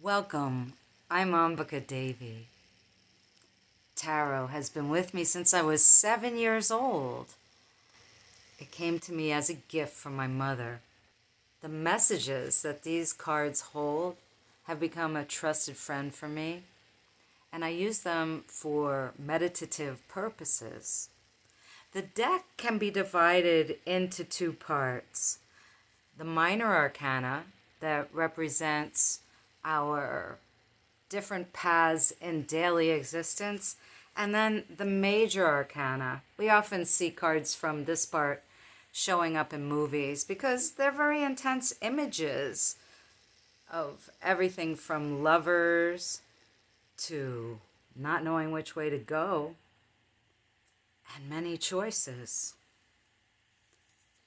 Welcome. I'm Ambika Devi. Tarot has been with me since I was 7 years old. It came to me as a gift from my mother. The messages that these cards hold have become a trusted friend for me, and I use them for meditative purposes. The deck can be divided into two parts. The Minor Arcana, that represents our different paths in daily existence, and then the Major Arcana. We often see cards from this part showing up in movies because they're very intense images of everything from lovers to not knowing which way to go and many choices.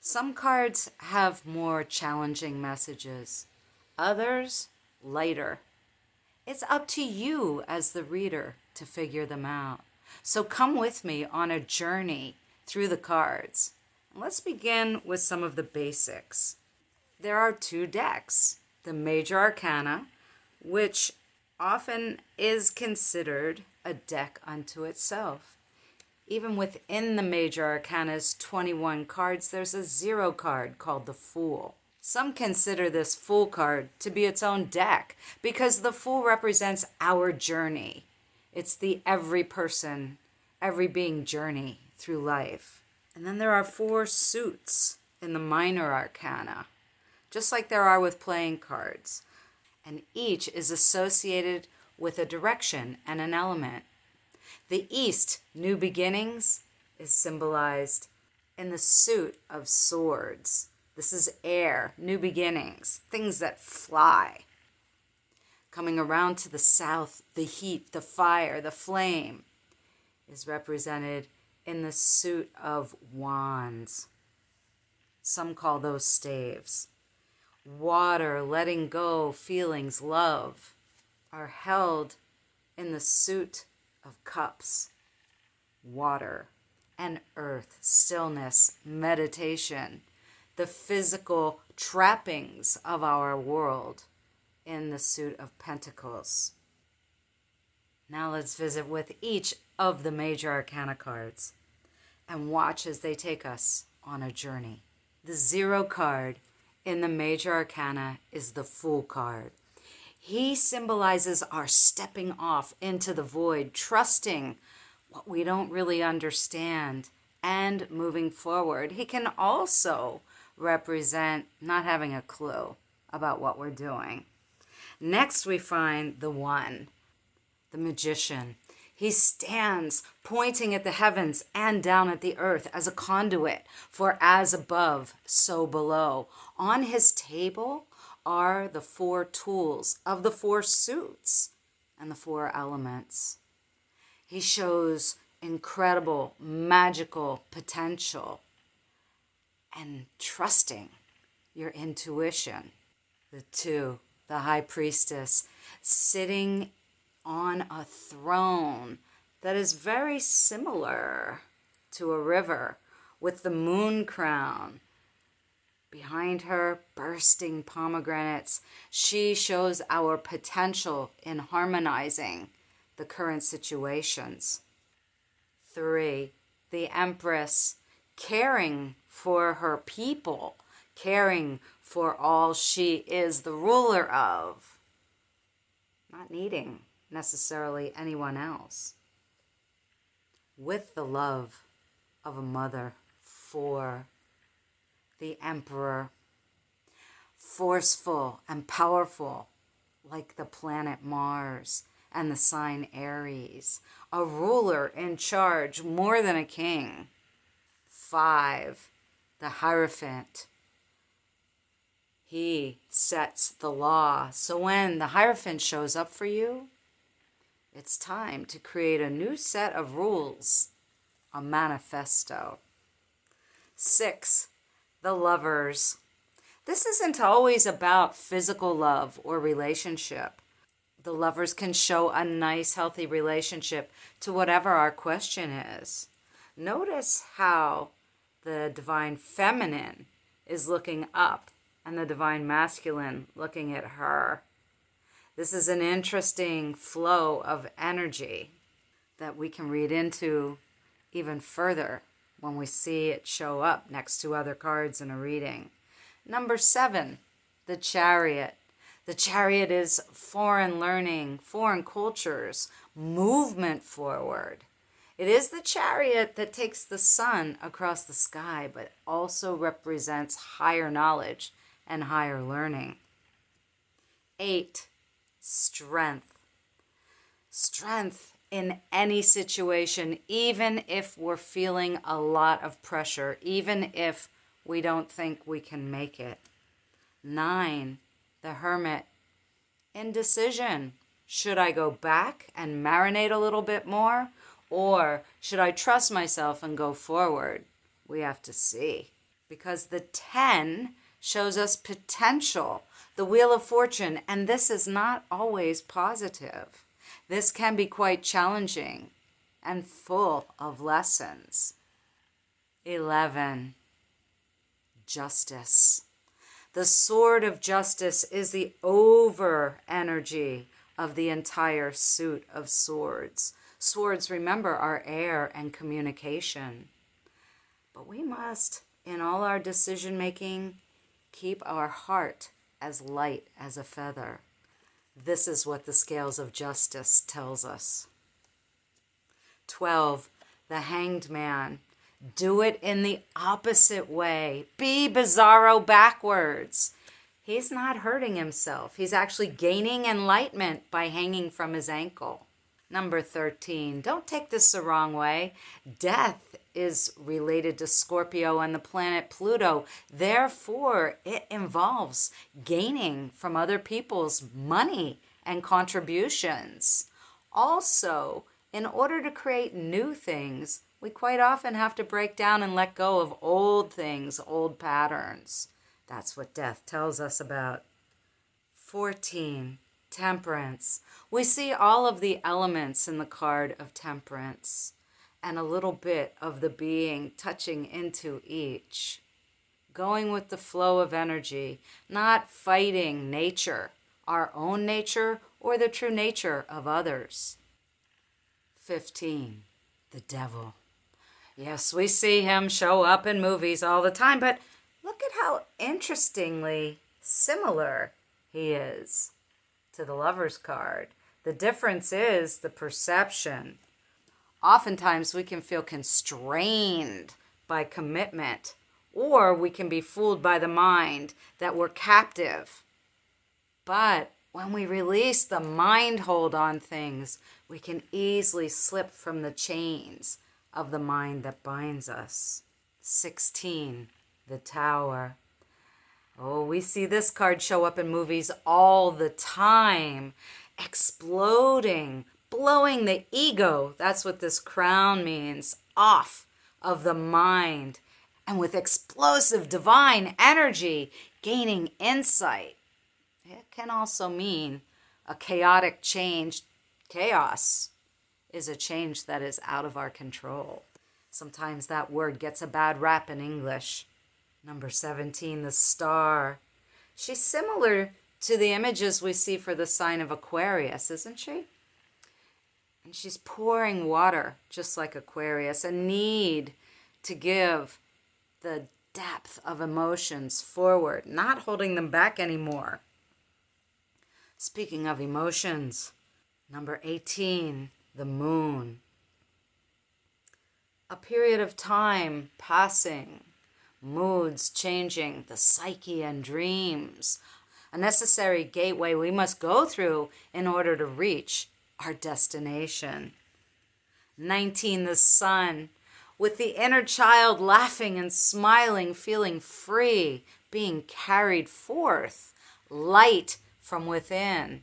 Some cards have more challenging messages, others lighter. It's up to you as the reader to figure them out. So come with me on a journey through the cards. Let's begin with some of the basics. There are two decks, the Major Arcana, which often is considered a deck unto itself. Even within the Major Arcana's 21 cards, there's a zero card called the Fool. Some consider this Fool card to be its own deck because the Fool represents our journey. It's the every person, every being journey through life. And then there are four suits in the Minor Arcana, just like there are with playing cards. And each is associated with a direction and an element. The East, new beginnings, is symbolized in the suit of swords. This is air, new beginnings, things that fly. Coming around to the South, the heat, the fire, the flame is represented in the suit of wands. Some call those staves. Water, letting go, feelings, love are held in the suit of cups, water, and earth, stillness, meditation, the physical trappings of our world in the suit of pentacles. Now let's visit with each of the Major Arcana cards and watch as they take us on a journey. The zero card in the Major Arcana is the Fool card. He symbolizes our stepping off into the void, trusting what we don't really understand, and moving forward. He can also represent not having a clue about what we're doing. Next, we find the One, the Magician. He stands pointing at the heavens and down at the earth as a conduit for as above, so below. On his table are the four tools of the four suits and the four elements. He shows incredible, magical potential and trusting your intuition. The Two, the High Priestess, sitting on a throne that is very similar to a river with the moon crown. Behind her, bursting pomegranates. She shows our potential in harmonizing the current situations. 3, the Empress, caring for her people, caring for all she is the ruler of, not needing necessarily anyone else. With the love of a mother. 4, the Emperor, forceful and powerful like the planet Mars and the sign Aries, a ruler in charge more than a king. 5, the Hierophant. He sets the law. So when the Hierophant shows up for you, it's time to create a new set of rules, a manifesto. 6, the Lovers. This isn't always about physical love or relationship. The Lovers can show a nice, healthy relationship to whatever our question is. Notice how the Divine Feminine is looking up and the Divine Masculine looking at her. This is an interesting flow of energy that we can read into even further when we see it show up next to other cards in a reading. Number 7, the Chariot. The Chariot is foreign learning, foreign cultures, movement forward. It is the Chariot that takes the sun across the sky, but also represents higher knowledge and higher learning. 8, strength. Strength in any situation, even if we're feeling a lot of pressure, even if we don't think we can make it. 9, the Hermit. Indecision. Should I go back and marinate a little bit more? Or should I trust myself and go forward? We have to see. Because the 10 shows us potential, the Wheel of Fortune, and this is not always positive. This can be quite challenging and full of lessons. 11, justice. The sword of justice is the over energy of the entire suit of swords. Swords, remember, are air and communication. But we must, in all our decision making, keep our heart as light as a feather. This is what the scales of justice tells us. 12, the Hanged Man. Do it in the opposite way. Be bizarro backwards. He's not hurting himself. He's actually gaining enlightenment by hanging from his ankle. Number 13, don't take this the wrong way. Death is related to Scorpio and the planet Pluto. Therefore, it involves gaining from other people's money and contributions. Also, in order to create new things, we quite often have to break down and let go of old things, old patterns. That's what death tells us about. 14, temperance. We see all of the elements in the card of temperance and a little bit of the being touching into each. Going with the flow of energy, not fighting nature, our own nature or the true nature of others. 15, the devil. Yes, we see him show up in movies all the time, but look at how interestingly similar he is to the Lover's card. The difference is the perception. Oftentimes we can feel constrained by commitment, or we can be fooled by the mind that we're captive. But when we release the mind hold on things, we can easily slip from the chains of the mind that binds us. 16, the Tower. Oh, we see this card show up in movies all the time. Exploding, blowing the ego, that's what this crown means, off of the mind. And with explosive divine energy, gaining insight. It can also mean a chaotic change. Chaos is a change that is out of our control. Sometimes that word gets a bad rap in English. Number 17, the Star. She's similar to the images we see for the sign of Aquarius, isn't she? And she's pouring water, just like Aquarius, a need to give the depth of emotions forward, not holding them back anymore. Speaking of emotions, number 18, the Moon. A period of time passing, moods changing, the psyche and dreams. A necessary gateway we must go through in order to reach our destination. 19, the Sun. With the inner child laughing and smiling, feeling free, being carried forth. Light from within.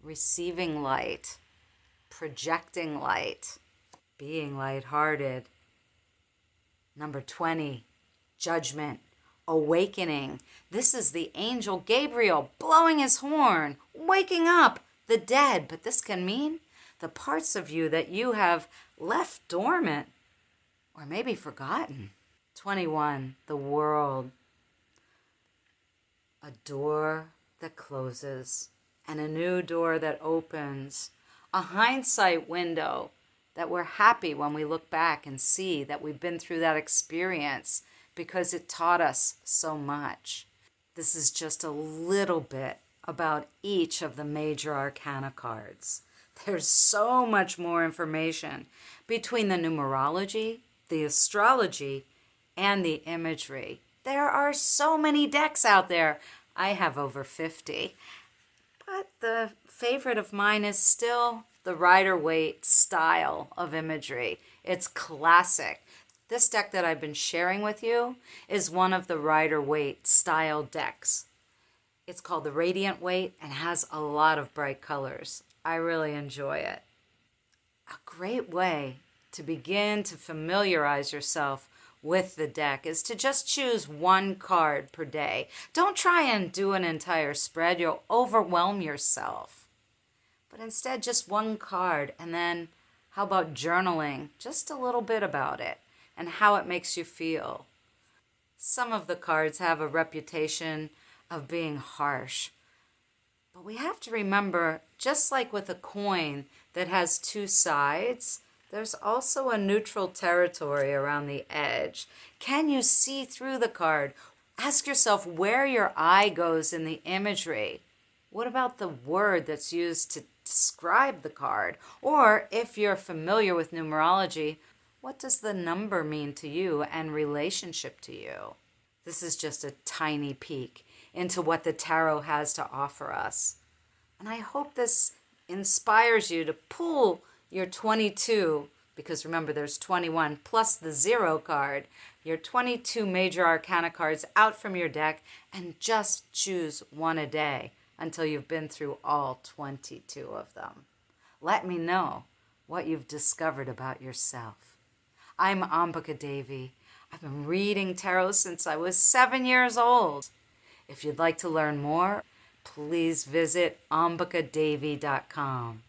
Receiving light. Projecting light. Being lighthearted. Number 20, Judgment. Awakening. This is the angel Gabriel blowing his horn, waking up the dead. But this can mean the parts of you that you have left dormant or maybe forgotten. 21, the World. A door that closes and a new door that opens, a hindsight window that we're happy when we look back and see that we've been through that experience because it taught us so much. This is just a little bit about each of the major arcana cards. There's so much more information between the numerology, the astrology, and the imagery. There are so many decks out there. I have over 50. But the favorite of mine is still the Rider-Waite style of imagery. It's classic. This deck that I've been sharing with you is one of the Rider-Waite style decks. It's called the Radiant Waite and has a lot of bright colors. I really enjoy it. A great way to begin to familiarize yourself with the deck is to just choose one card per day. Don't try and do an entire spread. You'll overwhelm yourself. But instead, just one card. And then how about journaling just a little bit about it and how it makes you feel? Some of the cards have a reputation of being harsh. But we have to remember, just like with a coin that has two sides, there's also a neutral territory around the edge. Can you see through the card? Ask yourself where your eye goes in the imagery. What about the word that's used to describe the card? Or if you're familiar with numerology, what does the number mean to you and relationship to you? This is just a tiny peek into what the tarot has to offer us. And I hope this inspires you to pull your 22, because remember there's 21 plus the 0 card, your 22 major arcana cards out from your deck and just choose one a day until you've been through all 22 of them. Let me know what you've discovered about yourself. I'm Ambika Devi. I've been reading tarot since I was 7 years old. If you'd like to learn more, please visit ambikadevi.com.